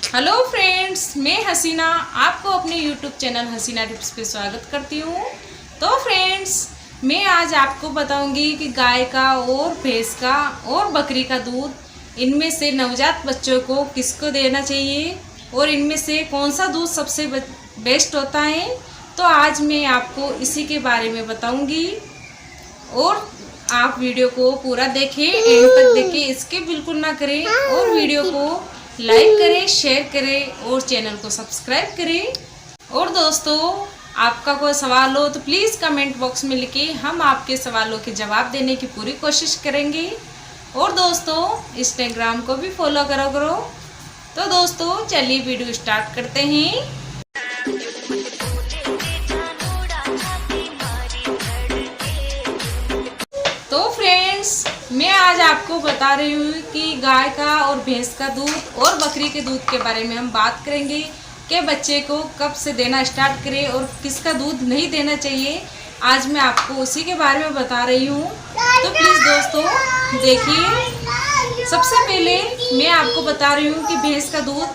Hello friends, मैं हसीना आपको अपने यूट्यूब चैनल हसीना टिप्स पे स्वागत करती हूँ। तो फ्रेंड्स, मैं आज आपको बताऊंगी कि गाय का और भैंस का और बकरी का दूध इनमें से नवजात बच्चों को किसको देना चाहिए और इनमें से कौन सा दूध सबसे बेस्ट होता है। तो आज मैं आपको इसी के बारे में बताऊंगी और आप वीडियो को पूरा देखें, एंड तक देखें, स्किप बिल्कुल ना करें और वीडियो को लाइक करें, शेयर करें और चैनल को सब्सक्राइब करें। और दोस्तों, आपका कोई सवाल हो तो प्लीज़ कमेंट बॉक्स में लिखिए, हम आपके सवालों के जवाब देने की पूरी कोशिश करेंगे। और दोस्तों, इंस्टाग्राम को भी फॉलो करो। तो दोस्तों, चलिए वीडियो स्टार्ट करते हैं। तो फ्रेंड्स, मैं आज आपको बता रही हूँ कि गाय का और भैंस का दूध और बकरी के दूध के बारे में हम बात करेंगे कि बच्चे को कब से देना स्टार्ट करें और किसका दूध नहीं देना चाहिए। आज मैं आपको उसी के बारे में बता रही हूँ। तो प्लीज़ दोस्तों देखिए, सबसे पहले मैं आपको बता रही हूँ कि भैंस का दूध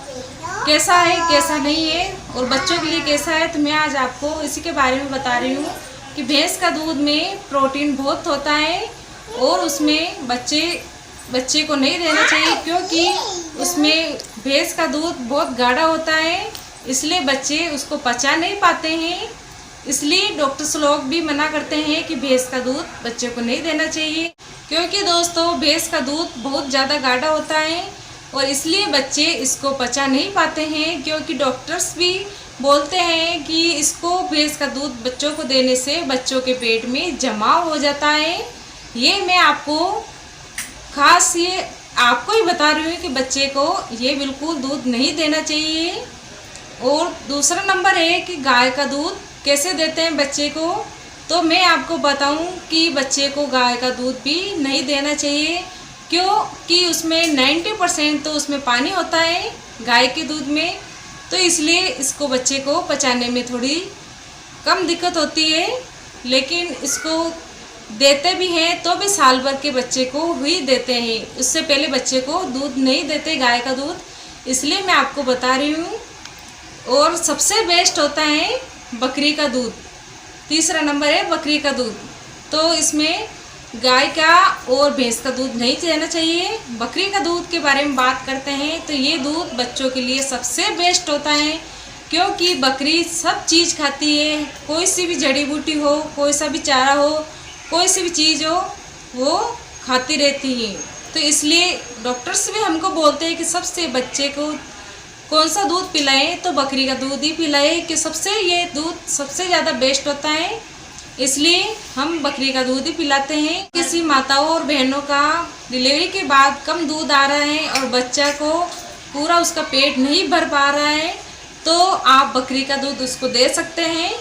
कैसा है कैसा नहीं है और बच्चों के लिए कैसा है। तो मैं आज आपको इसी के बारे में बता रही हूँ कि भैंस का दूध में प्रोटीन बहुत होता है और उसमें बच्चे को नहीं देना चाहिए, क्योंकि उसमें भैंस का दूध बहुत गाढ़ा होता है, इसलिए बच्चे उसको पचा नहीं पाते हैं। इसलिए डॉक्टर्स लोग भी मना करते हैं कि भैंस का दूध बच्चे को नहीं देना चाहिए, क्योंकि दोस्तों भैंस का दूध बहुत ज़्यादा गाढ़ा होता है और इसलिए बच्चे इसको पचा नहीं पाते हैं। क्योंकि डॉक्टर्स भी बोलते हैं कि इसको भैंस का दूध बच्चों को देने से बच्चों के पेट में जमाव हो जाता है। ये मैं आपको खास ये आपको ही बता रही हूँ कि बच्चे को ये बिल्कुल दूध नहीं देना चाहिए। और दूसरा नंबर है कि गाय का दूध कैसे देते हैं बच्चे को। तो मैं आपको बताऊं कि बच्चे को गाय का दूध भी नहीं देना चाहिए, क्योंकि उसमें 90% तो उसमें पानी होता है गाय के दूध में। तो इसलिए इसको बच्चे को पचाने में थोड़ी कम दिक्कत होती है, लेकिन इसको देते भी हैं तो भी साल भर के बच्चे को ही देते हैं, उससे पहले बच्चे को दूध नहीं देते गाय का दूध। इसलिए मैं आपको बता रही हूँ। और सबसे बेस्ट होता है बकरी का दूध, तीसरा नंबर है बकरी का दूध। तो इसमें गाय का और भैंस का दूध नहीं देना चाहिए। बकरी का दूध के बारे में बात करते हैं तो ये दूध बच्चों के लिए सबसे बेस्ट होता है, क्योंकि बकरी सब चीज़ खाती है, कोई सी भी जड़ी बूटी हो, कोई सा भी चारा हो, कोई सी भी चीज़ हो, वो खाती रहती है। तो इसलिए डॉक्टर्स भी हमको बोलते हैं कि सबसे बच्चे को कौन सा दूध पिलाएं, तो बकरी का दूध ही पिलाएं, कि सबसे ये दूध सबसे ज़्यादा बेस्ट होता है। इसलिए हम बकरी का दूध ही पिलाते हैं। किसी माताओं और बहनों का डिलीवरी के बाद कम दूध आ रहा है और बच्चा को पूरा उसका पेट नहीं भर पा रहा है, तो आप बकरी का दूध उसको दे सकते हैं,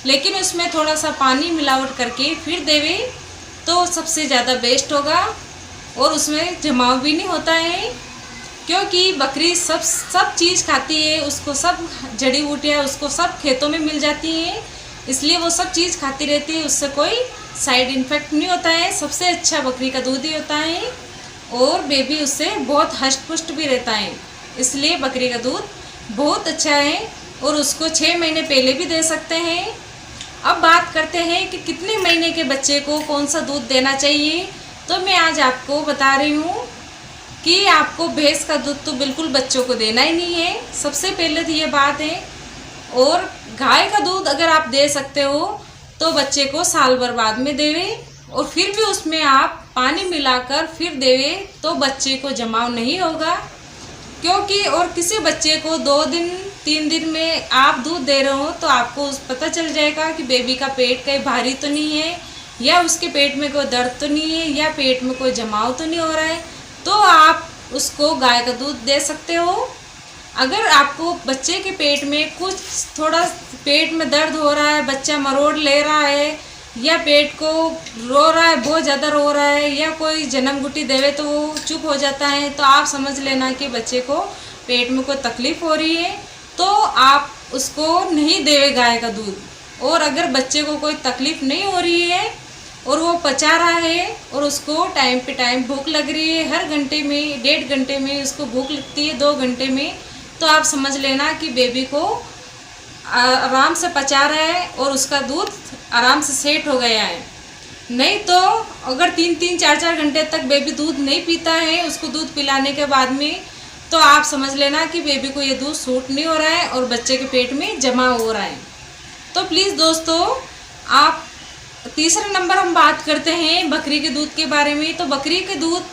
लेकिन उसमें थोड़ा सा पानी मिलावट करके फिर देवे तो सबसे ज़्यादा बेस्ट होगा और उसमें जमाव भी नहीं होता है। क्योंकि बकरी सब चीज़ खाती है, उसको सब जड़ी बूटियाँ उसको सब खेतों में मिल जाती हैं, इसलिए वो सब चीज़ खाती रहती है, उससे कोई साइड इफ़ेक्ट नहीं होता है। सबसे अच्छा बकरी का दूध ही होता है और बेबी उससे बहुत हष्ट पुष्ट भी रहता है, इसलिए बकरी का दूध बहुत अच्छा है और उसको 6 महीने पहले भी दे सकते हैं। अब बात करते हैं कि कितने महीने के बच्चे को कौन सा दूध देना चाहिए। तो मैं आज आपको बता रही हूँ कि आपको भैंस का दूध तो बिल्कुल बच्चों को देना ही नहीं है, सबसे पहले तो ये बात है। और गाय का दूध अगर आप दे सकते हो तो बच्चे को साल भर बाद में देवे, और फिर भी उसमें आप पानी मिलाकर फिर देवे तो बच्चे को जमाव नहीं होगा। क्योंकि और किसी बच्चे को 2 दिन 3 दिन में आप दूध दे रहे हो तो आपको पता चल जाएगा कि बेबी का पेट कहीं भारी तो नहीं है, या उसके पेट में कोई दर्द तो नहीं है, या पेट में कोई जमाव तो नहीं हो रहा है, तो आप उसको गाय का दूध दे सकते हो। अगर आपको बच्चे के पेट में कुछ थोड़ा पेट में दर्द हो रहा है, बच्चा मरोड़ ले रहा है, या पेट को रो रहा है, बहुत ज़्यादा रो रहा है, या कोई जन्म गुटी देवे तो वो चुप हो जाता है, तो आप समझ लेना कि बच्चे को पेट में कोई तकलीफ़ हो रही है, तो आप उसको नहीं देवे गाय का दूध। और अगर बच्चे को कोई तकलीफ़ नहीं हो रही है और वो पचा रहा है और उसको टाइम पे टाइम भूख लग रही है, हर घंटे में 1.5 घंटे में उसको भूख लगती है, 2 घंटे में, तो आप समझ लेना कि बेबी को आराम से पचा रहा है और उसका दूध आराम से सेट हो गया है। नहीं तो अगर 3-4 घंटे तक बेबी दूध नहीं पीता है उसको दूध पिलाने के बाद में, तो आप समझ लेना कि बेबी को ये दूध सूट नहीं हो रहा है और बच्चे के पेट में जमा हो रहा है। तो प्लीज़ दोस्तों, आप तीसरा नंबर हम बात करते हैं बकरी के दूध के बारे में। तो बकरी के दूध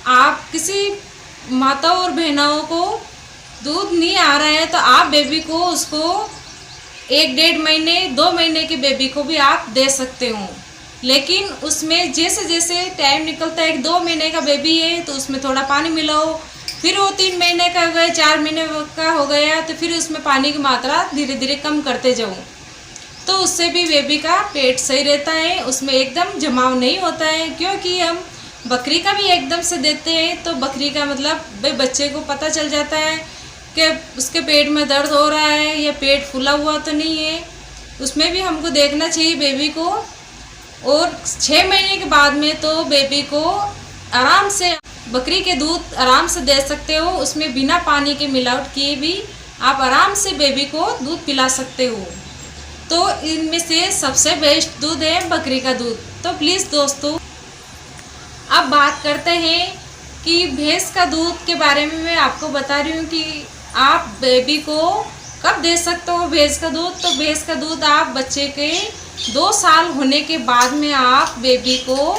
आप किसी माता और बहनों को दूध नहीं आ रहा है तो आप बेबी को उसको 1-1.5 महीने 2 महीने के बेबी को भी आप दे सकते हो। लेकिन उसमें जैसे जैसे टाइम निकलता है, 2 महीने का बेबी है तो उसमें थोड़ा पानी मिलाओ, फिर वो 3 महीने का हो गया, 4 महीने का हो गया तो फिर उसमें पानी की मात्रा धीरे धीरे कम करते जाओ। तो उससे भी बेबी का पेट सही रहता है, उसमें एकदम जमाव नहीं होता है। क्योंकि हम बकरी का भी एकदम से देते हैं तो बकरी का मतलब भाई बच्चे को पता चल जाता है कि उसके पेट में दर्द हो रहा है या पेट फूला हुआ तो नहीं है, उसमें भी हमको देखना चाहिए बेबी को। और 6 महीने के बाद में तो बेबी को आराम से बकरी के दूध आराम से दे सकते हो, उसमें बिना पानी के मिलावट किए भी आप आराम से बेबी को दूध पिला सकते हो। तो इनमें से सबसे बेस्ट दूध है बकरी का दूध। तो प्लीज़ दोस्तों, अब बात करते हैं कि भैंस का दूध के बारे में। मैं आपको बता रही हूँ कि आप बेबी को कब दे सकते हो भैंस का दूध। तो भैंस का दूध आप बच्चे के 2 साल होने के बाद में आप बेबी को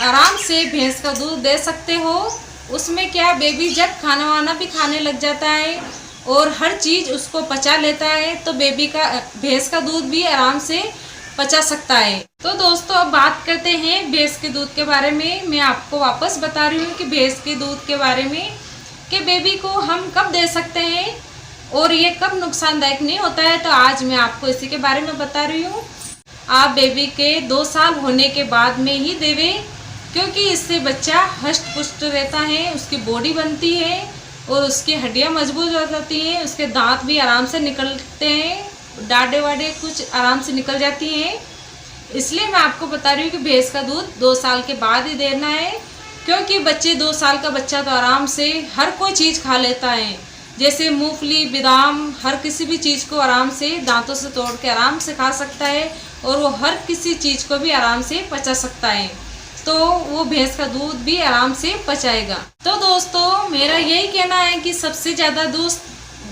आराम से भैंस का दूध दे सकते हो। उसमें क्या, बेबी जब खाना वाना भी खाने लग जाता है और हर चीज़ उसको पचा लेता है तो बेबी का भैंस का दूध भी आराम से पचा सकता है। तो दोस्तों, अब बात करते हैं भैंस के दूध के बारे में। मैं आपको वापस बता रही हूँ कि भैंस के दूध के बारे में कि बेबी को हम कब दे सकते हैं और ये कब नुकसानदायक नहीं होता है। तो आज मैं आपको इसी के बारे में बता रही हूँ। आप बेबी के 2 साल होने के बाद में ही देवे, क्योंकि इससे बच्चा हष्ट पुष्ट रहता है, उसकी बॉडी बनती है और उसकी हड्डियाँ मजबूत हो जाती हैं, उसके दांत भी आराम से निकलते हैं, डाढ़े वाढ़े कुछ आराम से निकल जाती हैं। इसलिए मैं आपको बता रही हूँ कि भैंस का दूध 2 साल के बाद ही देना है। क्योंकि बच्चे 2 साल का बच्चा तो आराम से हर कोई चीज़ खा लेता है, जैसे मूंगफली, बादाम, हर किसी भी चीज़ को आराम से दांतों से तोड़ के आराम से खा सकता है और वो हर किसी चीज़ को भी आराम से पचा सकता है। तो वो भैंस का दूध भी आराम से पचाएगा। तो दोस्तों, मेरा यही कहना है कि सबसे ज़्यादा दूध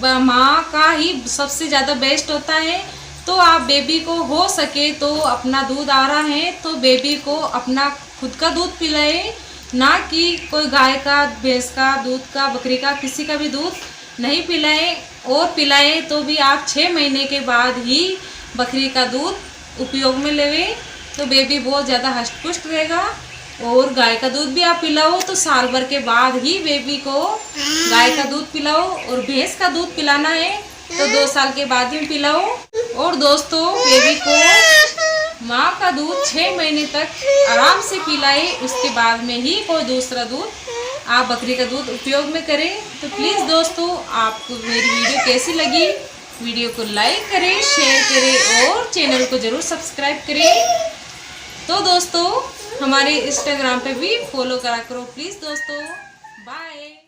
माँ का ही सबसे ज़्यादा बेस्ट होता है। तो आप बेबी को हो सके तो अपना दूध आ रहा है तो बेबी को अपना खुद का दूध पिलाए, ना कि कोई गाय का, भैंस का दूध का, बकरी का, किसी का भी दूध नहीं पिलाए। और पिलाए तो भी आप 6 महीने के बाद ही बकरी का दूध उपयोग में लेवे तो बेबी बहुत ज़्यादा हष्ट पुष्ट रहेगा। और गाय का दूध भी आप पिलाओ तो साल भर के बाद ही बेबी को गाय का दूध पिलाओ। और भैंस का दूध पिलाना है तो 2 साल के बाद ही पिलाओ। और दोस्तों, बेबी को माँ का दूध 6 महीने तक आराम से पिलाए, उसके बाद में ही कोई दूसरा दूध आप बकरी का दूध उपयोग में करें। तो प्लीज़ दोस्तों, आपको मेरी वीडियो कैसी लगी, वीडियो को लाइक करें, शेयर करें और चैनल को ज़रूर सब्सक्राइब करें। तो दोस्तों, हमारे इंस्टाग्राम पे भी फॉलो करा करो प्लीज़ दोस्तों। बाय।